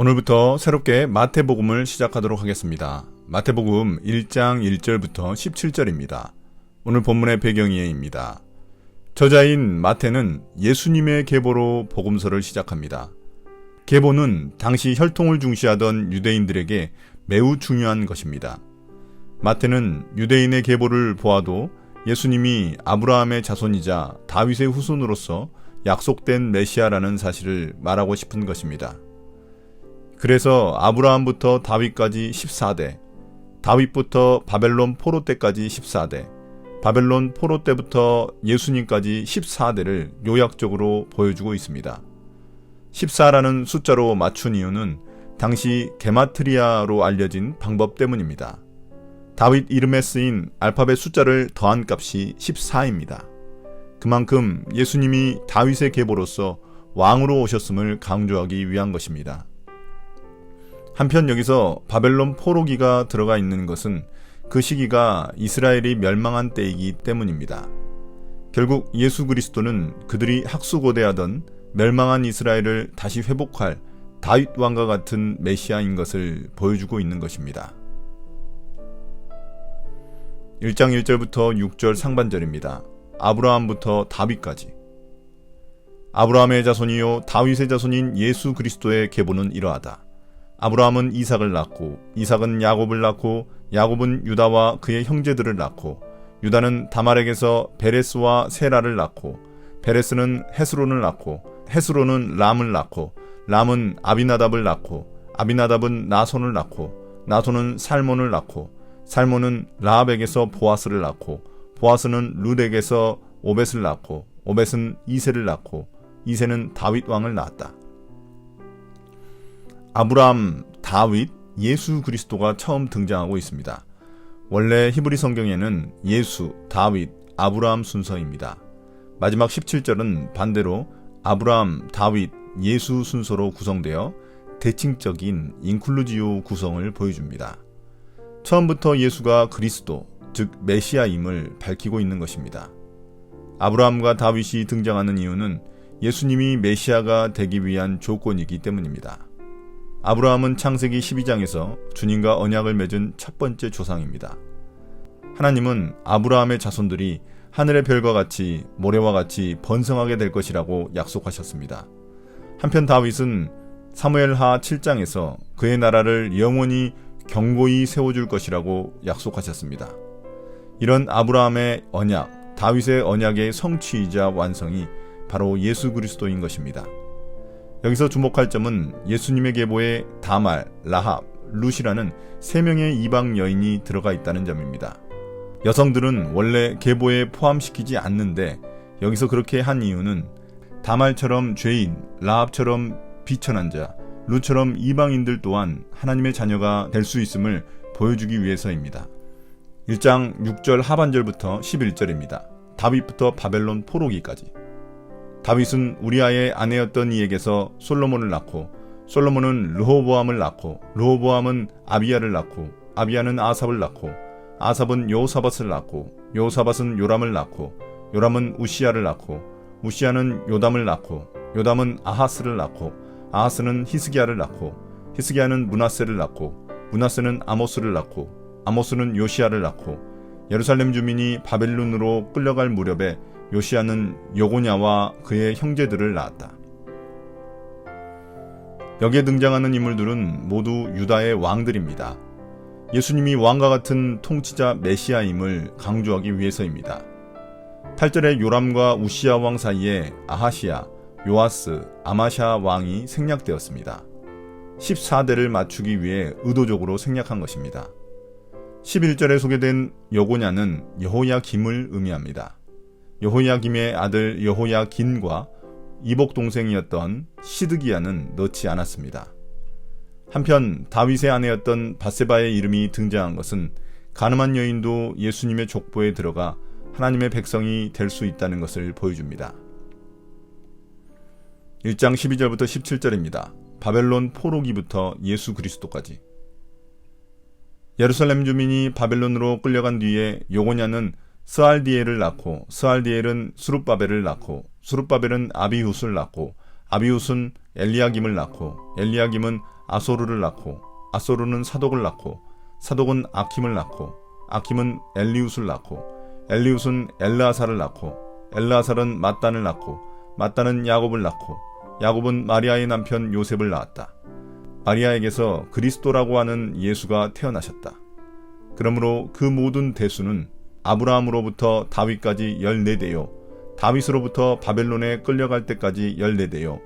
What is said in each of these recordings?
오늘부터 새롭게 마태복음을 시작하도록 하겠습니다. 마태복음 1장 1절부터 17절입니다. 오늘 본문의 배경이에입니다. 저자인 마태는 예수님의 계보로 복음서를 시작합니다. 계보는 당시 혈통을 중시하던 유대인들에게 매우 중요한 것입니다. 마태는 유대인의 계보를 보아도 예수님이 아브라함의 자손이자 다윗의 후손으로서 약속된 메시아라는 사실을 말하고 싶은 것입니다. 그래서 아브라함부터 다윗까지 14대, 다윗부터 바벨론 포로 때까지 14대, 바벨론 포로 때부터 예수님까지 14대를 요약적으로 보여주고 있습니다. 14라는 숫자로 맞춘 이유는 당시 게마트리아로 알려진 방법 때문입니다. 다윗 이름에 쓰인 알파벳 숫자를 더한 값이 14입니다. 그만큼 예수님이 다윗의 계보로서 왕으로 오셨음을 강조하기 위한 것입니다. 한편 여기서 바벨론 포로기가 들어가 있는 것은 그 시기가 이스라엘이 멸망한 때이기 때문입니다. 결국 예수 그리스도는 그들이 학수고대하던 멸망한 이스라엘을 다시 회복할 다윗 왕과 같은 메시아인 것을 보여주고 있는 것입니다. 1장 1절부터 6절 상반절입니다. 아브라함부터 다윗까지. 아브라함의 자손이요 다윗의 자손인 예수 그리스도의 계보는 이러하다. 아브라함은 이삭을 낳고 이삭은 야곱을 낳고 야곱은 유다와 그의 형제들을 낳고 유다는 다말에게서 베레스와 세라를 낳고 베레스는 헤스론을 낳고 헤스론은 람을 낳고 람은 아비나답을 낳고 아비나답은 나손을 낳고 나손은 살몬을 낳고 살몬은 라합에게서 보아스를 낳고 보아스는 룻에게서 오벳을 낳고 오벳은 이새를 낳고 이새는 다윗 왕을 낳았다. 아브라함, 다윗, 예수 그리스도가 처음 등장하고 있습니다. 원래 히브리 성경에는 예수, 다윗, 아브라함 순서입니다. 마지막 17절은 반대로 아브라함, 다윗, 예수 순서로 구성되어 대칭적인 인클루지오 구성을 보여줍니다. 처음부터 예수가 그리스도, 즉 메시아임을 밝히고 있는 것입니다. 아브라함과 다윗이 등장하는 이유는 예수님이 메시아가 되기 위한 조건이기 때문입니다. 아브라함은 창세기 12장에서 주님과 언약을 맺은 첫 번째 조상입니다. 하나님은 아브라함의 자손들이 하늘의 별과 같이 모래와 같이 번성하게 될 것이라고 약속하셨습니다. 한편 다윗은 사무엘하 7장에서 그의 나라를 영원히 견고히 세워줄 것이라고 약속하셨습니다. 이런 아브라함의 언약, 다윗의 언약의 성취이자 완성이 바로 예수 그리스도인 것입니다. 여기서 주목할 점은 예수님의 계보에 다말, 라합, 룻이라는 3명의 이방 여인이 들어가 있다는 점입니다. 여성들은 원래 계보에 포함시키지 않는데 여기서 그렇게 한 이유는 다말처럼 죄인, 라합처럼 비천한 자, 룻처럼 이방인들 또한 하나님의 자녀가 될 수 있음을 보여주기 위해서입니다. 1장 6절 하반절부터 11절입니다. 다윗부터 바벨론 포로기까지. 다윗은 우리아의 아내였던 이에게서 솔로몬을 낳고 솔로몬은 르호보암을 낳고 르호보암은 아비야를 낳고 아비야는 아삽을 낳고 아삽은 요사밧을 낳고 요사밧은 요람을 낳고 요람은 우시야를 낳고 우시야는 요담을 낳고 요담은 아하스를 낳고 아하스는 히스기야를 낳고 히스기야는 므낫세를 낳고 므낫세는 아모스를 낳고 아모스는 요시야를 낳고 예루살렘 주민이 바벨론으로 끌려갈 무렵에 요시야는 여고냐와 그의 형제들을 낳았다. 여기에 등장하는 인물들은 모두 유다의 왕들입니다. 예수님이 왕과 같은 통치자 메시아임을 강조하기 위해서입니다. 8절에 요람과 우시야 왕 사이에 아하시야, 요아스, 아마샤 왕이 생략되었습니다. 14대를 맞추기 위해 의도적으로 생략한 것입니다. 11절에 소개된 여고냐는 여호야김을 의미합니다. 여호야김의 아들 여호야긴과 이복 동생이었던 시드기야는 넣지 않았습니다. 한편 다윗의 아내였던 밧세바의 이름이 등장한 것은 가늠한 여인도 예수님의 족보에 들어가 하나님의 백성이 될 수 있다는 것을 보여줍니다. 1장 12절부터 17절입니다. 바벨론 포로기부터 예수 그리스도까지. 예루살렘 주민이 바벨론으로 끌려간 뒤에 여고냐는 스알디엘을 낳고 스알디엘은 수룹바벨을 낳고 수룹바벨은 아비훗을 낳고 아비훗은 엘리야김을 낳고 엘리야김은 아소르를 낳고 아소르는 사독을 낳고 사독은 아킴을 낳고 아킴은 엘리웃을 낳고 엘리웃은 엘르아살을 낳고 엘르아살은 mat단을 낳고 mat단은 야곱을 낳고 야곱은 마리아의 남편 요셉을 낳았다. 마리아에게서 그리스도라고 하는 예수가 태어나셨다. 그러므로 그 모든 대수는 아브라함으로부터 다윗까지 14대요, 다윗으로부터 바벨론에 끌려갈 때까지 14대요,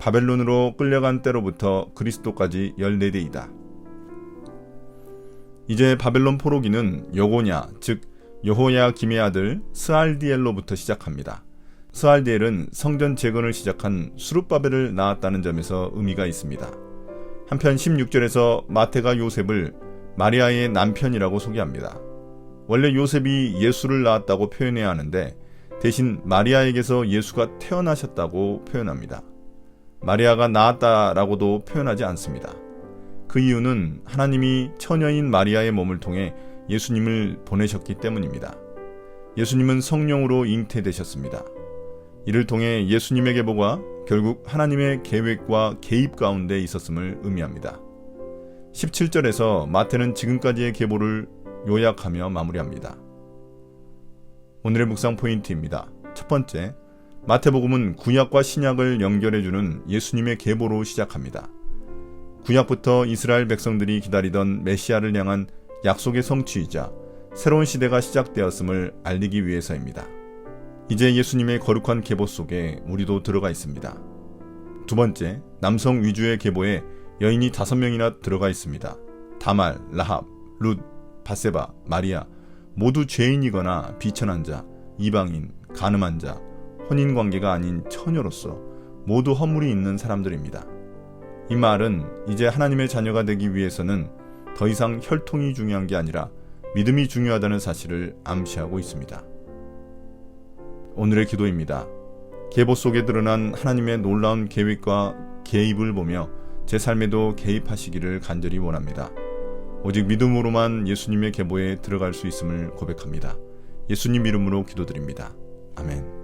바벨론으로 끌려간 때로부터 그리스도까지 14대이다. 이제 바벨론 포로기는 여고냐, 즉 여호야김의 아들 스알디엘로부터 시작합니다. 스알디엘은 성전 재건을 시작한 수룹바벨을 낳았다는 점에서 의미가 있습니다. 한편 16절에서 마태가 요셉을 마리아의 남편이라고 소개합니다. 원래 요셉이 예수를 낳았다고 표현해야 하는데 대신 마리아에게서 예수가 태어나셨다고 표현합니다. 마리아가 낳았다라고도 표현하지 않습니다. 그 이유는 하나님이 처녀인 마리아의 몸을 통해 예수님을 보내셨기 때문입니다. 예수님은 성령으로 잉태되셨습니다. 이를 통해 예수님의 계보가 결국 하나님의 계획과 개입 가운데 있었음을 의미합니다. 17절에서 마태는 지금까지의 계보를 요약하며 마무리합니다. 오늘의 묵상 포인트입니다. 첫 번째, 마태복음은 구약과 신약을 연결해주는 예수님의 계보로 시작합니다. 구약부터 이스라엘 백성들이 기다리던 메시아를 향한 약속의 성취이자 새로운 시대가 시작되었음을 알리기 위해서입니다. 이제 예수님의 거룩한 계보 속에 우리도 들어가 있습니다. 두 번째, 남성 위주의 계보에 여인이 5명이나 들어가 있습니다. 다말, 라합, 룻, 바세바, 마리아 모두 죄인이거나 비천한 자, 이방인, 간음한 자, 혼인관계가 아닌 처녀로서 모두 허물이 있는 사람들입니다. 이 말은 이제 하나님의 자녀가 되기 위해서는 더 이상 혈통이 중요한 게 아니라 믿음이 중요하다는 사실을 암시하고 있습니다. 오늘의 기도입니다. 계보 속에 드러난 하나님의 놀라운 계획과 개입을 보며 제 삶에도 개입하시기를 간절히 원합니다. 오직 믿음으로만 예수님의 계보에 들어갈 수 있음을 고백합니다. 예수님 이름으로 기도드립니다. 아멘.